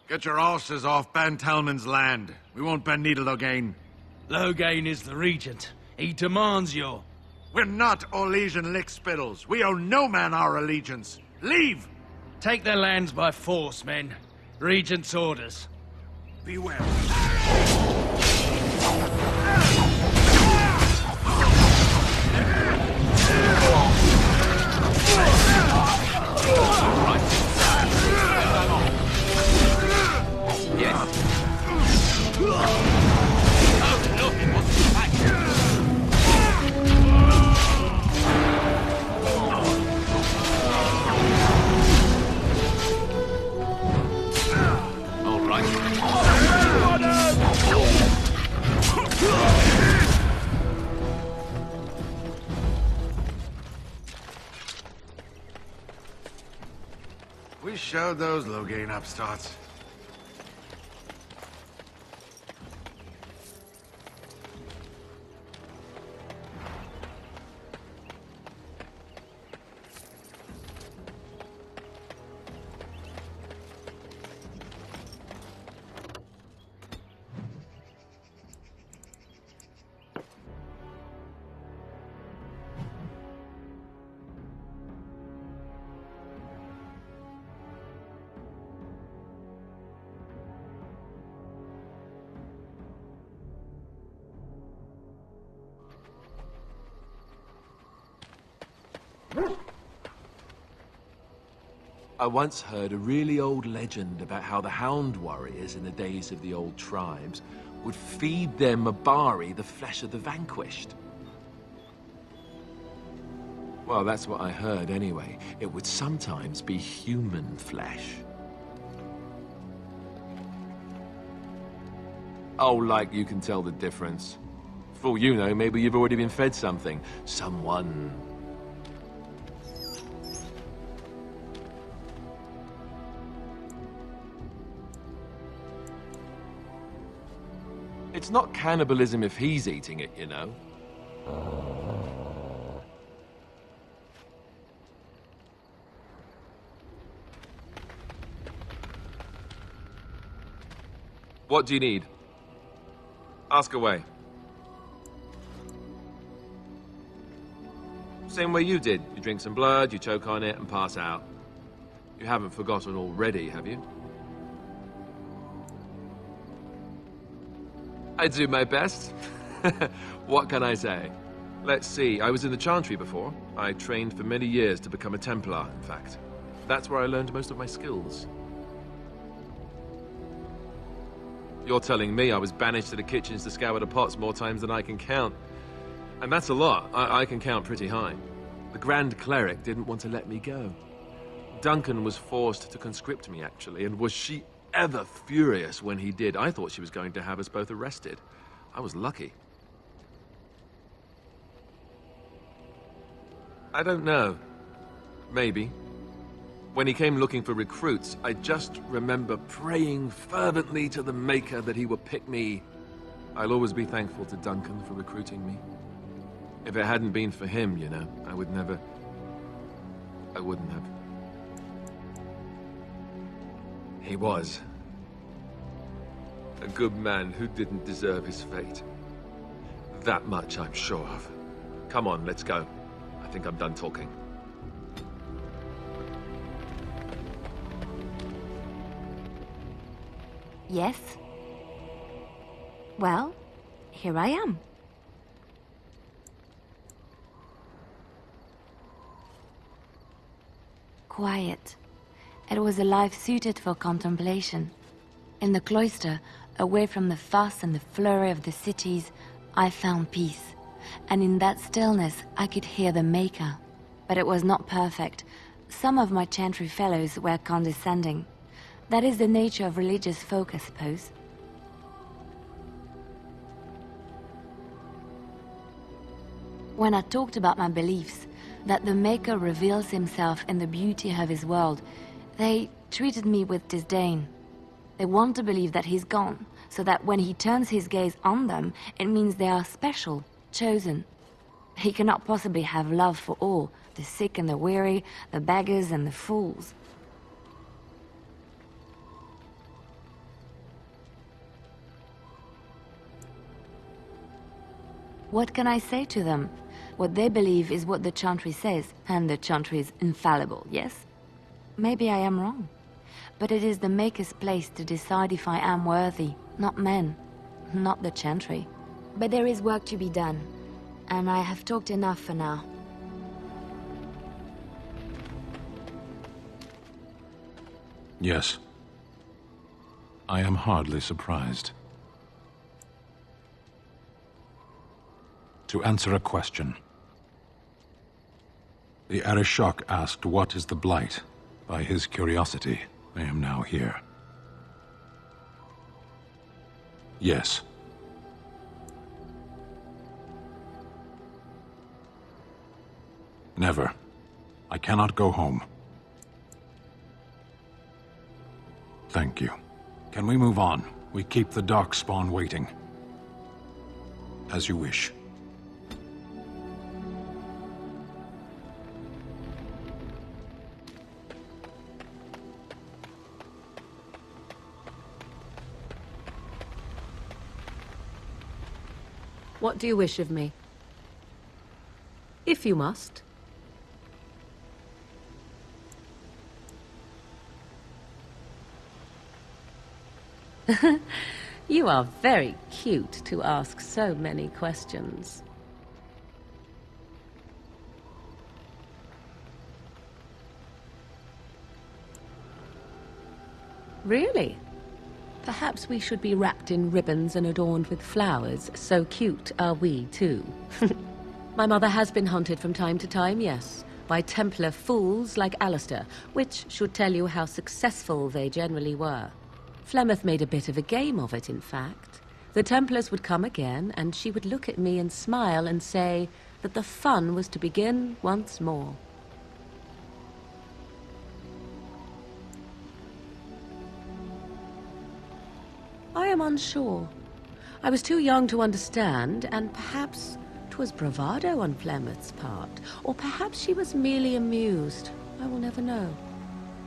Get your horses off Ban Talman's land. We won't bend needle Logain. Logain is the regent. He demands your... We're not Orlesian lickspittles. We owe no man our allegiance. Leave! Take their lands by force, men. Regent's orders. Beware. We showed those Logain upstarts. I once heard a really old legend about how the Hound warriors in the days of the old tribes would feed their Mabari the flesh of the vanquished. Well, that's what I heard anyway. It would sometimes be human flesh. Oh, like you can tell the difference. For all you know, maybe you've already been fed something. Someone... It's not cannibalism if he's eating it, you know. What do you need? Ask away. Same way you did. You drink some blood, you choke on it, and pass out. You haven't forgotten already, have you? I do my best. What can I say? Let's see, I was in the Chantry before. I trained for many years to become a Templar, in fact. That's where I learned most of my skills. You're telling me I was banished to the kitchens to scour the pots more times than I can count. And that's a lot. I can count pretty high. The Grand Cleric didn't want to let me go. Duncan was forced to conscript me, actually, and was she ever furious when he did. I thought she was going to have us both arrested. I was lucky. I don't know. Maybe. When he came looking for recruits, I just remember praying fervently to the Maker that he would pick me. I'll always be thankful to Duncan for recruiting me. If it hadn't been for him, you know, I wouldn't have. He was a good man who didn't deserve his fate. That much I'm sure of. Come on, let's go. I think I'm done talking. Yes? Well, here I am. Quiet. It was a life suited for contemplation. In the cloister, away from the fuss and the flurry of the cities, I found peace. And in that stillness, I could hear the Maker. But it was not perfect. Some of my Chantry fellows were condescending. That is the nature of religious folk, I suppose. When I talked about my beliefs, that the Maker reveals himself in the beauty of his world, they treated me with disdain. They want to believe that he's gone, so that when he turns his gaze on them, it means they are special, chosen. He cannot possibly have love for all, the sick and the weary, the beggars and the fools. What can I say to them? What they believe is what the Chantry says, and the Chantry is infallible, yes? Maybe I am wrong. But it is the Maker's place to decide if I am worthy, not men, not the Chantry. But there is work to be done, and I have talked enough for now. Yes. I am hardly surprised. To answer a question. The Arishok asked what is the Blight. By his curiosity, I am now here. Yes. Never. I cannot go home. Thank you. Can we move on? We keep the Darkspawn waiting. As you wish. What do you wish of me? If you must. You are very cute to ask so many questions. Really? Perhaps we should be wrapped in ribbons and adorned with flowers. So cute are we, too. My mother has been hunted from time to time, yes, by Templar fools like Alistair, which should tell you how successful they generally were. Flemeth made a bit of a game of it, in fact. The Templars would come again, and she would look at me and smile and say that the fun was to begin once more. I am unsure. I was too young to understand, and perhaps 'twas bravado on Flemeth's part, or perhaps she was merely amused. I will never know.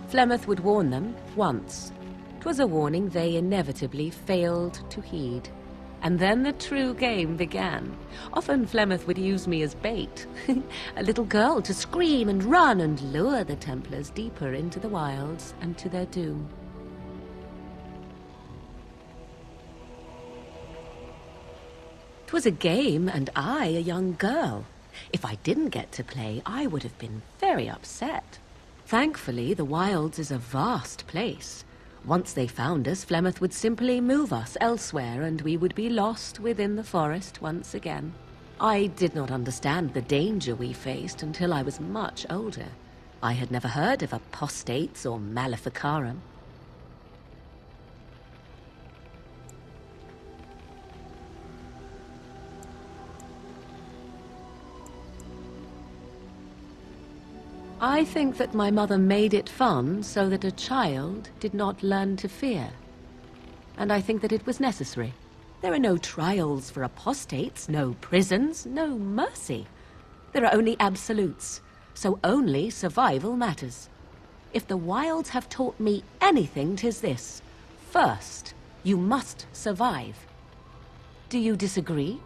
Flemeth would warn them once. 'Twas a warning they inevitably failed to heed. And then the true game began. Often Flemeth would use me as bait. A little girl to scream and run and lure the Templars deeper into the wilds and to their doom. 'Twas a game, and I a young girl. If I didn't get to play, I would have been very upset. Thankfully, the wilds is a vast place. Once they found us, Flemeth would simply move us elsewhere, and we would be lost within the forest once again. I did not understand the danger we faced until I was much older. I had never heard of apostates or maleficarum. I think that my mother made it fun so that a child did not learn to fear. And I think that it was necessary. There are no trials for apostates, no prisons, no mercy. There are only absolutes, so only survival matters. If the wilds have taught me anything, 'tis this. First, you must survive. Do you disagree?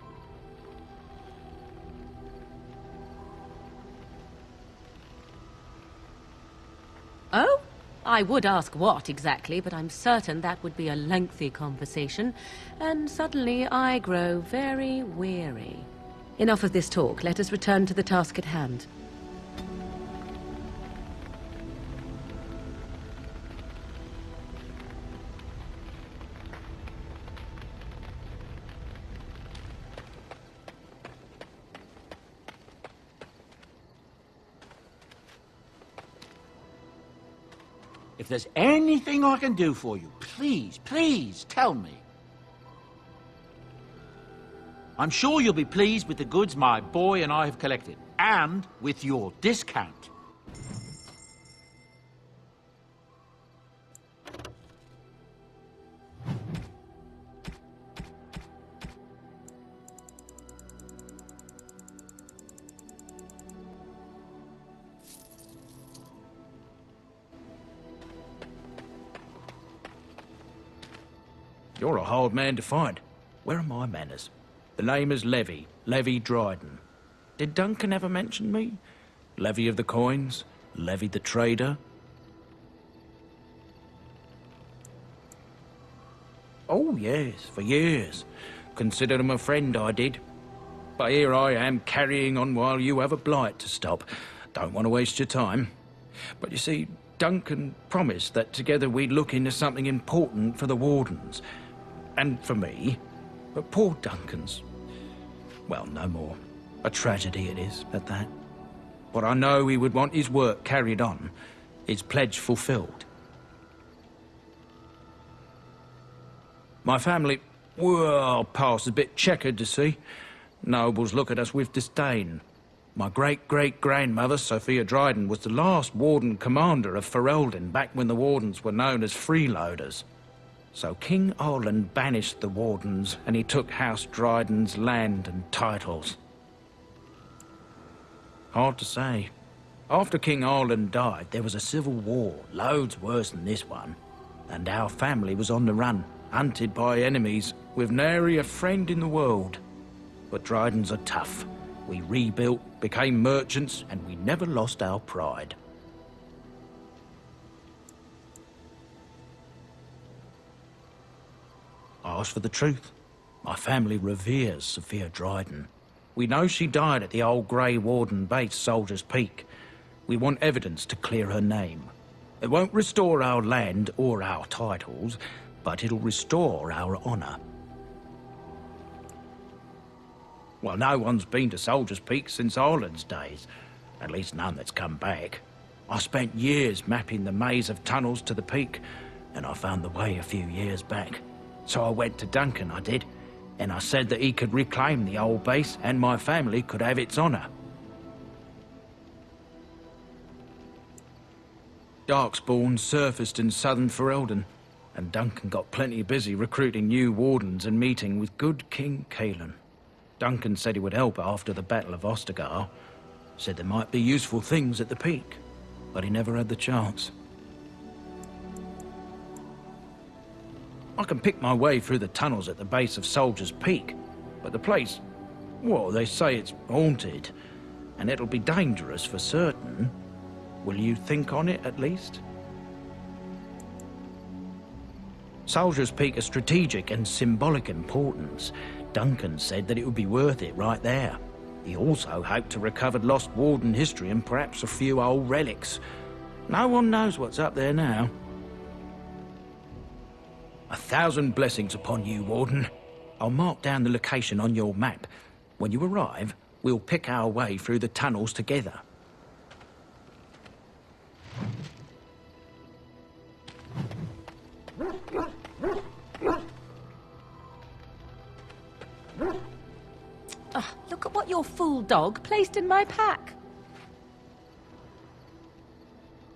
Oh? I would ask what exactly, but I'm certain that would be a lengthy conversation, and suddenly I grow very weary. Enough of this talk. Let us return to the task at hand. If there's anything I can do for you, please, please tell me. I'm sure you'll be pleased with the goods my boy and I have collected, and with your discount. You're a hard man to find. Where are my manners? The name is Levy. Levy Dryden. Did Duncan ever mention me? Levy of the coins? Levy the trader? Oh, yes, for years. Considered him a friend, I did. But here I am, carrying on while you have a blight to stop. Don't want to waste your time. But you see, Duncan promised that together we'd look into something important for the Wardens. And for me. But poor Duncan's... well, no more. A tragedy it is, at that. But I know he would want his work carried on. His pledge fulfilled. My family, well, past a bit checkered, to see. Nobles look at us with disdain. My great-great-grandmother, Sophia Dryden, was the last Warden Commander of Ferelden back when the Wardens were known as freeloaders. So King Arland banished the Wardens, and he took House Dryden's land and titles. Hard to say. After King Arland died, there was a civil war, loads worse than this one. And our family was on the run, hunted by enemies, with nary a friend in the world. But Drydens are tough. We rebuilt, became merchants, and we never lost our pride. I ask for the truth. My family reveres Sophia Dryden. We know she died at the old Grey Warden base, Soldier's Peak. We want evidence to clear her name. It won't restore our land or our titles, but it'll restore our honour. Well, no one's been to Soldier's Peak since Arland's days. At least none that's come back. I spent years mapping the maze of tunnels to the peak, and I found the way a few years back. So I went to Duncan, I did, and I said that he could reclaim the old base and my family could have its honour. Darkspawn surfaced in southern Ferelden, and Duncan got plenty busy recruiting new wardens and meeting with good King Caelan. Duncan said he would help after the Battle of Ostergar, said there might be useful things at the peak, but he never had the chance. I can pick my way through the tunnels at the base of Soldier's Peak, but the place, well, they say it's haunted, and it'll be dangerous for certain. Will you think on it, at least? Soldier's Peak is strategic and symbolic importance. Duncan said that it would be worth it right there. He also hoped to recover lost Warden history and perhaps a few old relics. No one knows what's up there now. 1,000 blessings upon you, Warden. I'll mark down the location on your map. When you arrive, we'll pick our way through the tunnels together. Look at what your fool dog placed in my pack.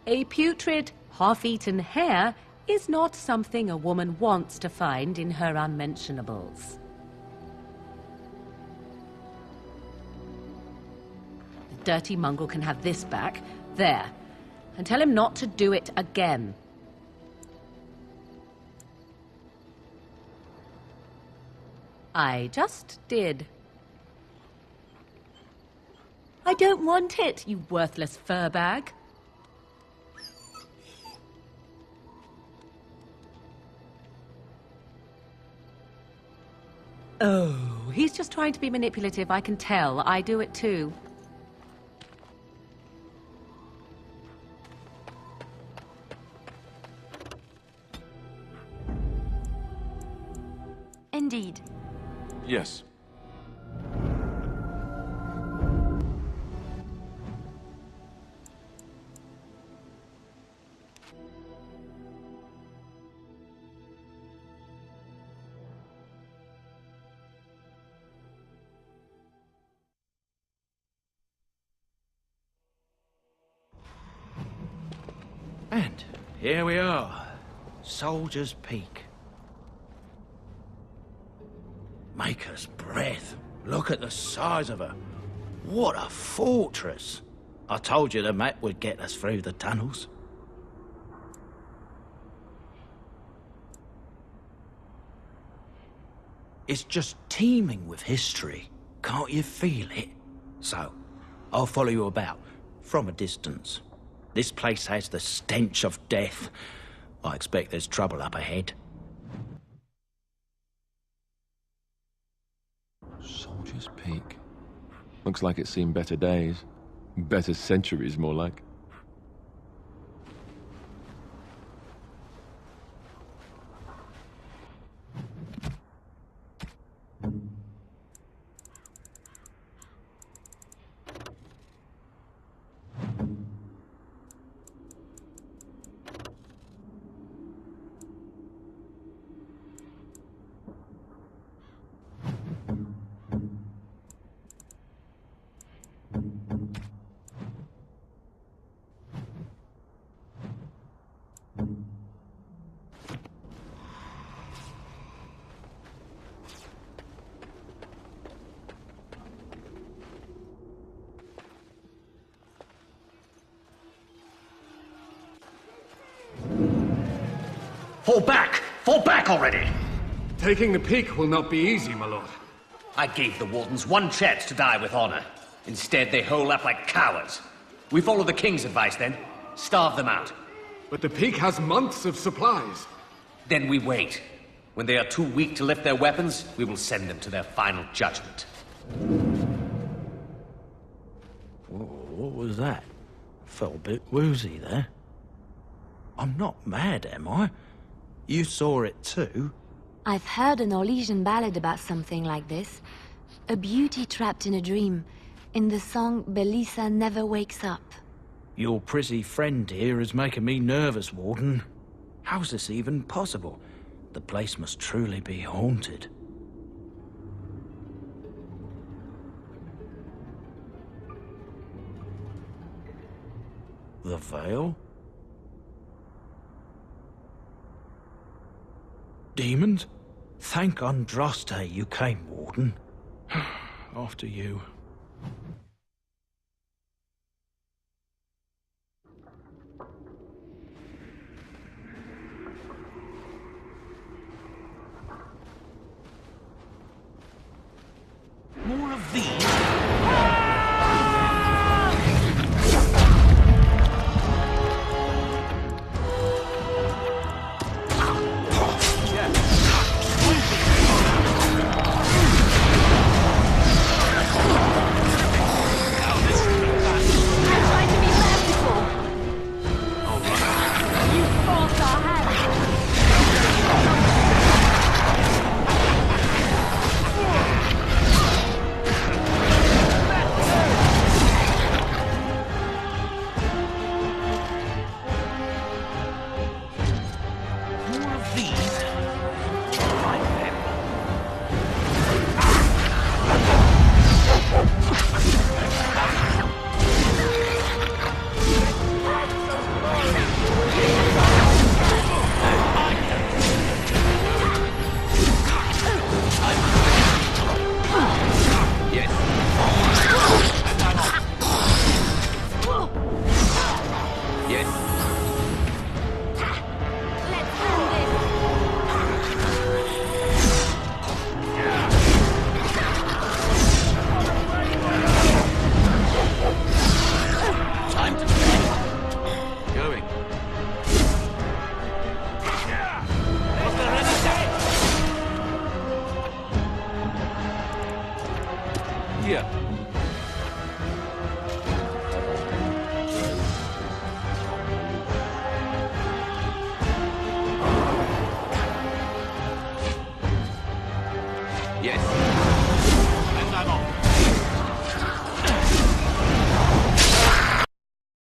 A putrid, half-eaten hare is not something a woman wants to find in her unmentionables. The dirty mongrel can have this back. There. And tell him not to do it again. I just did. I don't want it, you worthless fur bag. Oh, he's just trying to be manipulative, I can tell. I do it too. Indeed. Yes. And here we are, Soldier's Peak. Maker's breath. Look at the size of her. What a fortress. I told you the map would get us through the tunnels. It's just teeming with history. Can't you feel it? So, I'll follow you about, from a distance. This place has the stench of death. I expect there's trouble up ahead. Soldier's Peak. Looks like it's seen better days. Better centuries, more like. Fall back! Fall back already! Taking the peak will not be easy, my lord. I gave the Wardens one chance to die with honor. Instead, they hole up like cowards. We follow the King's advice, then. Starve them out. But the peak has months of supplies. Then we wait. When they are too weak to lift their weapons, we will send them to their final judgment. What was that? Felt a bit woozy there. I'm not mad, am I? You saw it too? I've heard an Orlesian ballad about something like this. A beauty trapped in a dream. In the song, Belisa never wakes up. Your pretty friend here is making me nervous, Warden. How's this even possible? The place must truly be haunted. The veil? Demons? Thank Andraste you came, Warden. After you. More of these? Yeah.